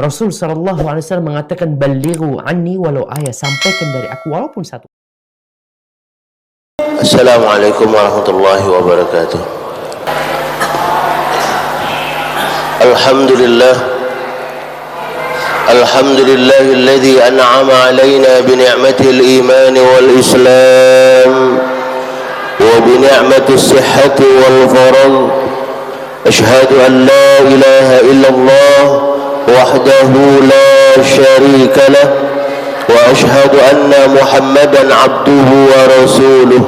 Rasul SAW mengatakan, "Ballighu anni walau ayat," sampaikan dari aku walaupun satu. Assalamualaikum warahmatullahi wabarakatuh. Alhamdulillah, alhamdulillahilladzi an'ama alaina bi ni'matil iman wal islam wa bi ni'matis sihhati wal farad. Ashhadu an la ilaha illallah wahdahu la syarika lah wa ashhadu anna Muhammadan abduhu wa rasuluh.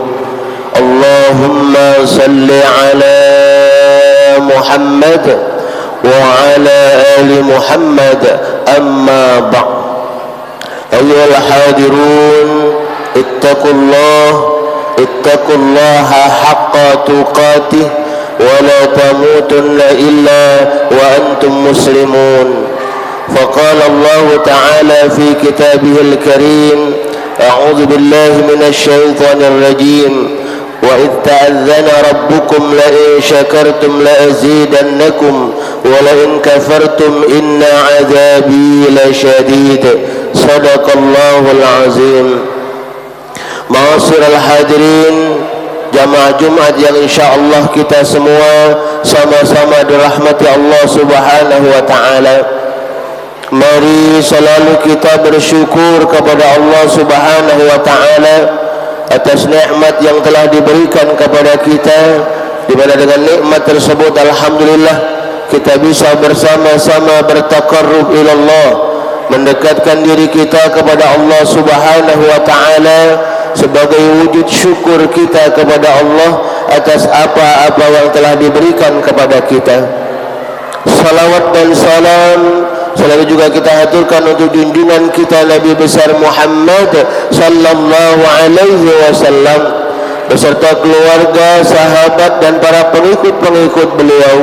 Allahumma salli ala Muhammad wa ala ali Muhammad, amma ba'd. Ayyuhal hadirun, ittaqullaha haqqa tuqatih wa la tamutunna illa wa antum muslimun. Faqala Allah ta'ala fi kitabihil karim, a'udzu billahi minasy syaithanir rajim. وَإِذْ تَأَذَّنَ رَبُّكُمْ لَئِنْ شَكَرْتُمْ لَأَزِيدَنَّكُمْ وَلَئِنْ كَفَرْتُمْ إِنَّ عَذَابِي لَشَدِيدٌ. صدق الله العظيم. Ma'asyiral hadirin, jamaah Jumat yang insyaallah kita semua sama-sama dirahmati Allah Subhanahu wa taala. Mari selalu kita bersyukur kepada Allah Subhanahu wa taala atas nikmat yang telah diberikan kepada kita, di mana dengan nikmat tersebut alhamdulillah kita bisa bersama-sama bertaqarrub ilallah, mendekatkan diri kita kepada Allah Subhanahu wa taala sebagai wujud syukur kita kepada Allah atas apa-apa yang telah diberikan kepada kita. Salawat dan salam selalu juga kita haturkan untuk junjungan kita Nabi besar Muhammad sallallahu alaihi wasallam beserta keluarga, sahabat dan para pengikut-pengikut beliau,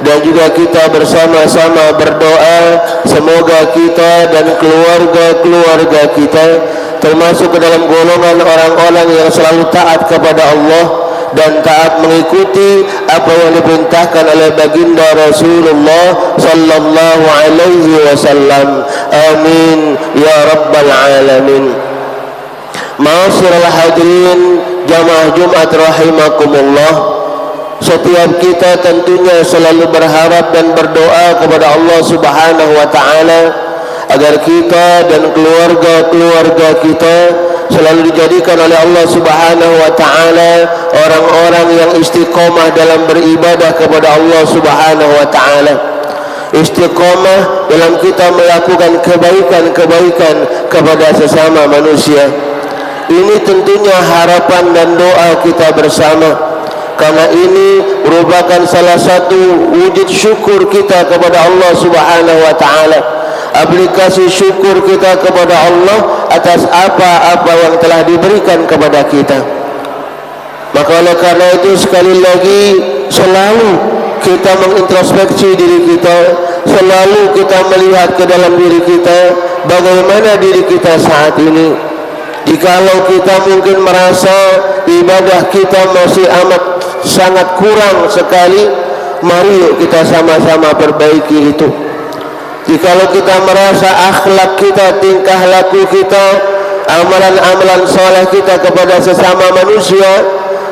dan juga kita bersama-sama berdoa semoga kita dan keluarga-keluarga kita termasuk ke dalam golongan orang-orang yang selalu taat kepada Allah dan taat mengikuti apa yang diperintahkan oleh baginda Rasulullah sallallahu alaihi wasallam. Amin ya rabbal alamin. Ma'asyiral hadirin, jamaah Jumat rahimakumullah, setiap kita tentunya selalu berharap dan berdoa kepada Allah Subhanahu wa taala agar kita dan keluarga-keluarga kita selalu dijadikan oleh Allah Subhanahu wa taala orang-orang yang istiqomah dalam beribadah kepada Allah Subhanahu wa taala. Istiqomah dalam kita melakukan kebaikan-kebaikan kepada sesama manusia. Ini tentunya harapan dan doa kita bersama, karena ini merupakan salah satu wujud syukur kita kepada Allah Subhanahu wa taala. Aplikasi syukur kita kepada Allah atas apa-apa yang telah diberikan kepada kita. Maka oleh karena itu sekali lagi selalu kita mengintrospeksi diri kita, selalu kita melihat ke dalam diri kita bagaimana diri kita saat ini. Jikalau kita mungkin merasa ibadah kita masih amat sangat kurang sekali, mari yuk kita sama-sama perbaiki itu. Jikalau kita merasa akhlak kita, tingkah laku kita, amalan-amalan soleh kita kepada sesama manusia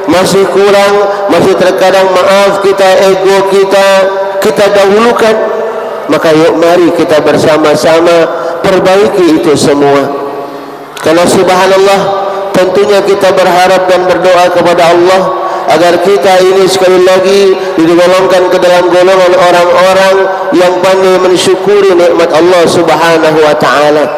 masih kurang, masih terkadang maaf kita, ego kita dahulukan, maka yuk mari kita bersama-sama perbaiki itu semua. Karena subhanallah, tentunya kita berharap dan berdoa kepada Allah agar kita ini sekali lagi digolongkan ke dalam golongan orang-orang yang pandai mensyukuri nikmat Allah Subhanahu wa taala.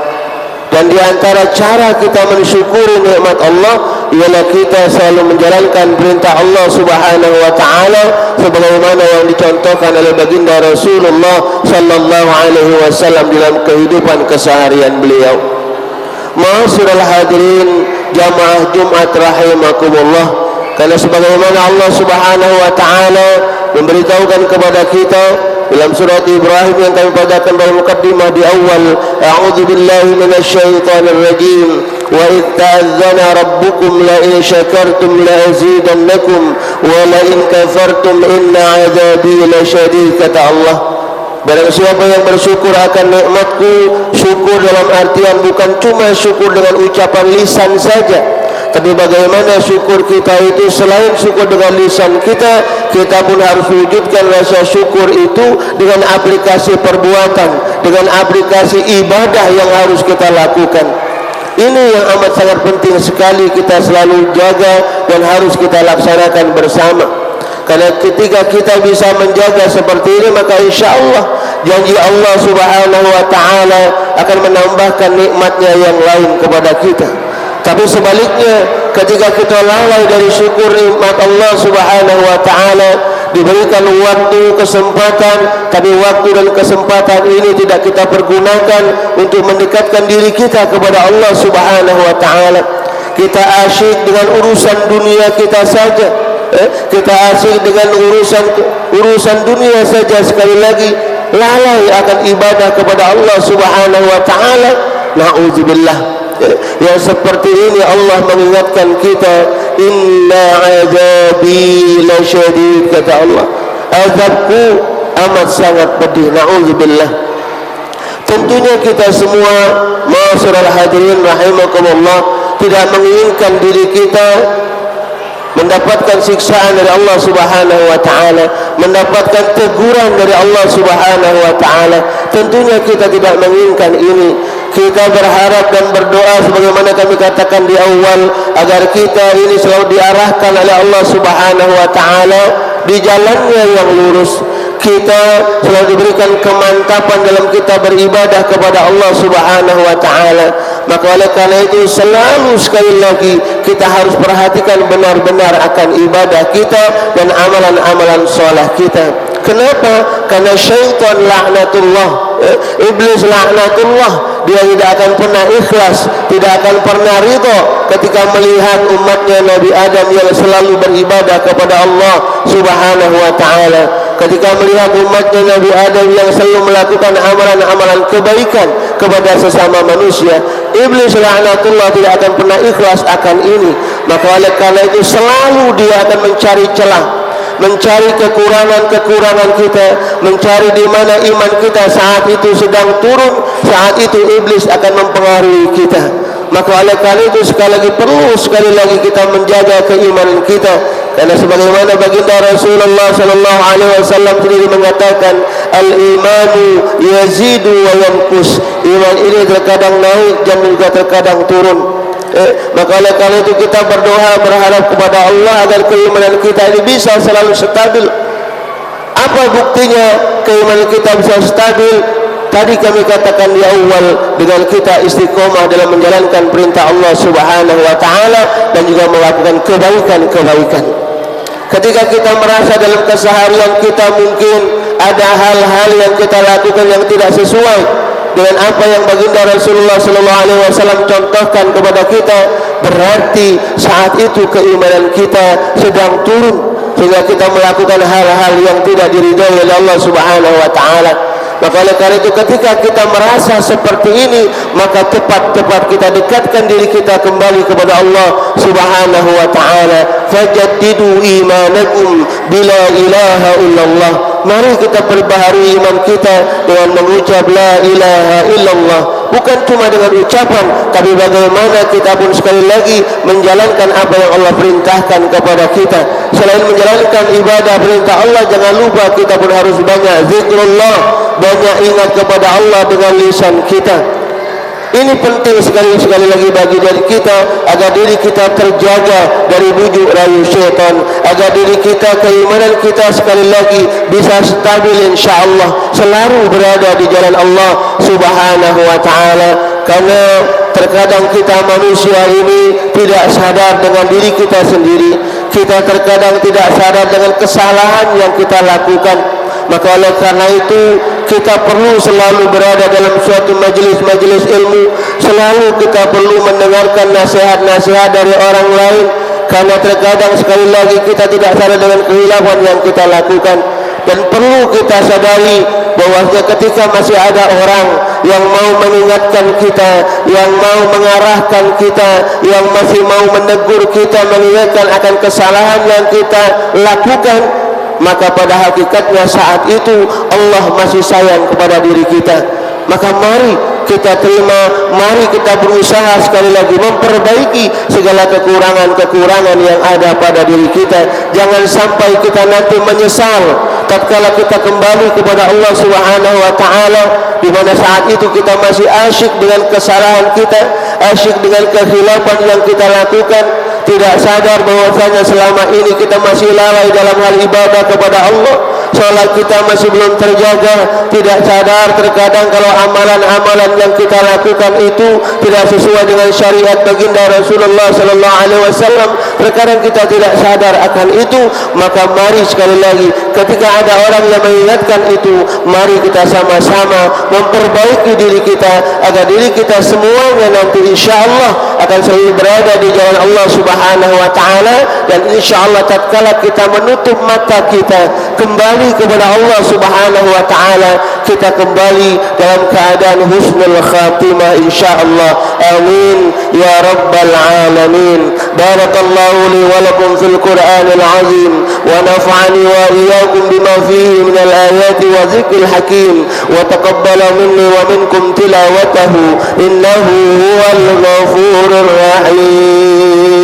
Dan di antara cara kita mensyukuri nikmat Allah ialah kita selalu menjalankan perintah Allah Subhanahu wa taala sebagaimana yang dicontohkan oleh baginda Rasulullah sallallahu alaihi wasallam dalam kehidupan keseharian beliau. Ma'asyiral hadirin, jamaah Jumat rahimakumullah, karena sebagaimana Allah Subhanahu wa taala memberitahukan kepada kita dalam surat Ibrahim yang kami bacakan dalam mukaddimah di awal, a'udzu billahi minasy syaithanir rajim, wa idz ta'azzana rabbukum la in syakartum la azidannakum wa la in kafartum inna 'adzabi lasyadid, kata Allah. Barang siapa yang bersyukur akan nikmatku, syukur dalam artian bukan cuma syukur dengan ucapan lisan saja, tapi bagaimana syukur kita itu selain syukur dengan lisan kita, kita pun harus wujudkan rasa syukur itu dengan aplikasi perbuatan, dengan aplikasi ibadah yang harus kita lakukan. Ini yang amat sangat penting sekali kita selalu jaga dan harus kita laksanakan bersama. Karena ketika kita bisa menjaga seperti ini, maka insya Allah janji Allah Subhanahu wa ta'ala akan menambahkan nikmatnya yang lain kepada kita. Tapi sebaliknya, ketika kita lalai dari syukur nikmat Allah Subhanahu wa ta'ala, diberikan waktu, kesempatan, tapi waktu dan kesempatan ini tidak kita pergunakan untuk mendekatkan diri kita kepada Allah Subhanahu wa ta'ala. Kita asyik dengan urusan dunia kita saja. Kita asyik dengan urusan dunia saja, sekali lagi lalai akan ibadah kepada Allah Subhanahu wa ta'ala. Na'udzubillah. Yang seperti ini Allah mengingatkan kita, inna azabi lasyadid, kata Allah, azabku amat sangat pedih. Na'udzubillah. Tentunya kita semua ma'asyiral hadirin rahimakumullah tidak menginginkan diri kita mendapatkan siksaan dari Allah Subhanahu wa ta'ala, mendapatkan teguran dari Allah Subhanahu wa ta'ala. Tentunya kita tidak menginginkan ini. Kita berharap dan berdoa sebagaimana kami katakan di awal, agar kita ini selalu diarahkan oleh Allah Subhanahu wa ta'ala di jalannya yang lurus. Kita selalu diberikan kemantapan dalam kita beribadah kepada Allah Subhanahu wa ta'ala. Maka oleh karena itu selalu sekali lagi kita harus perhatikan benar-benar akan ibadah kita dan amalan-amalan soleh kita. Kenapa? Karena syaitan laknatullah, iblis laknatullah, dia tidak akan pernah ikhlas, tidak akan pernah ridha ketika melihat umatnya Nabi Adam yang selalu beribadah kepada Allah Subhanahu wa ta'ala. Ketika melihat umatnya Nabi Adam yang selalu melakukan amalan-amalan kebaikan kepada sesama manusia, iblis laknatullah tidak akan pernah ikhlas akan ini. Maka oleh karena itu selalu dia akan mencari celah, mencari kekurangan-kekurangan kita, mencari di mana iman kita saat itu sedang turun, saat itu iblis akan mempengaruhi kita. Maka oleh karena itu sekali lagi perlu sekali lagi kita menjaga keimanan kita. Karena sebagaimana baginda Rasulullah sallallahu alaihi wasallam sendiri mengatakan, al-imanu yazidu wa yanqus. Iman ini terkadang naik dan juga terkadang turun. Maka oleh karena itu kita berdoa berharap kepada Allah agar keimanan kita ini bisa selalu stabil. Apa buktinya keimanan kita bisa stabil? Tadi kami katakan di awal, dengan kita istiqomah dalam menjalankan perintah Allah Subhanahu wa ta'ala dan juga melakukan kebaikan-kebaikan. Ketika kita merasa dalam keseharian kita mungkin ada hal-hal yang kita lakukan yang tidak sesuai dengan apa yang baginda Rasulullah sallallahu alaihi wasallam contohkan kepada kita, berarti saat itu keimanan kita sedang turun sehingga kita melakukan hal-hal yang tidak diridhai oleh Allah Subhanahu wa ta'ala. Maka oleh karena itu ketika kita merasa seperti ini, maka tepat-tepat kita dekatkan diri kita kembali kepada Allah Subhanahu wa ta'ala. Fajaddidu imanakum bila ilaha illallah. Mari kita perbaharui iman kita dengan mengucap la ilaha illallah. Bukan cuma dengan ucapan, tapi bagaimana kita pun sekali lagi menjalankan apa yang Allah perintahkan kepada kita. Selain menjalankan ibadah perintah Allah, jangan lupa kita pun harus banyak zikrullah, banyak ingat kepada Allah dengan lisan kita. Ini penting sekali lagi bagi diri kita, agar diri kita terjaga dari bujuk rayu syaitan, agar diri kita, keimanan kita sekali lagi bisa stabil insyaallah, selalu berada di jalan Allah Subhanahu wa ta'ala. Karena terkadang kita manusia ini tidak sadar dengan diri kita sendiri, kita terkadang tidak sadar dengan kesalahan yang kita lakukan. Maka oleh karena itu kita perlu selalu berada dalam suatu majelis-majelis ilmu, selalu kita perlu mendengarkan nasihat-nasihat dari orang lain, karena terkadang sekali lagi kita tidak sadar dengan kehilafan yang kita lakukan. Dan perlu kita sadari bahwa ketika masih ada orang yang mau mengingatkan kita, yang mau mengarahkan kita, yang masih mau menegur kita, mengingatkan akan kesalahan yang kita lakukan, maka pada hakikatnya saat itu Allah masih sayang kepada diri kita. Maka mari kita terima, mari kita berusaha sekali lagi memperbaiki segala kekurangan-kekurangan yang ada pada diri kita. Jangan sampai kita nanti menyesal tatkala kita kembali kepada Allah Subhanahu wa taala, di mana saat itu kita masih asyik dengan kesalahan kita, asyik dengan kekhilafan yang kita lakukan, tidak sadar bahwasanya selama ini kita masih lalai dalam hal ibadah kepada Allah. Salat kita masih belum terjaga, tidak sadar terkadang kalau amalan-amalan yang kita lakukan itu tidak sesuai dengan syariat baginda Rasulullah sallallahu alaihi wasallam. Terkadang kita tidak sadar akan itu, maka mari sekali lagi ketika ada orang yang mengingatkan itu, mari kita sama-sama memperbaiki diri kita agar diri kita semuanya nanti insyaallah akan selalu berada di jalan Allah Subhanahu wa taala, dan insyaallah tatkala kita menutup mata kita kembali kepada Allah Subhanahu wa taala, kita kembali dalam keadaan husnul khatimah insyaallah. Amin ya rabbal alamin. Barakallahu li wa lakum fil Qur'anil azim wa nafa'ani wa iyyakum bima fihi min al ayati wa dzikril hakim wa taqabbala minni wa minkum tilawatahu innahu huwal ghafurur rahim.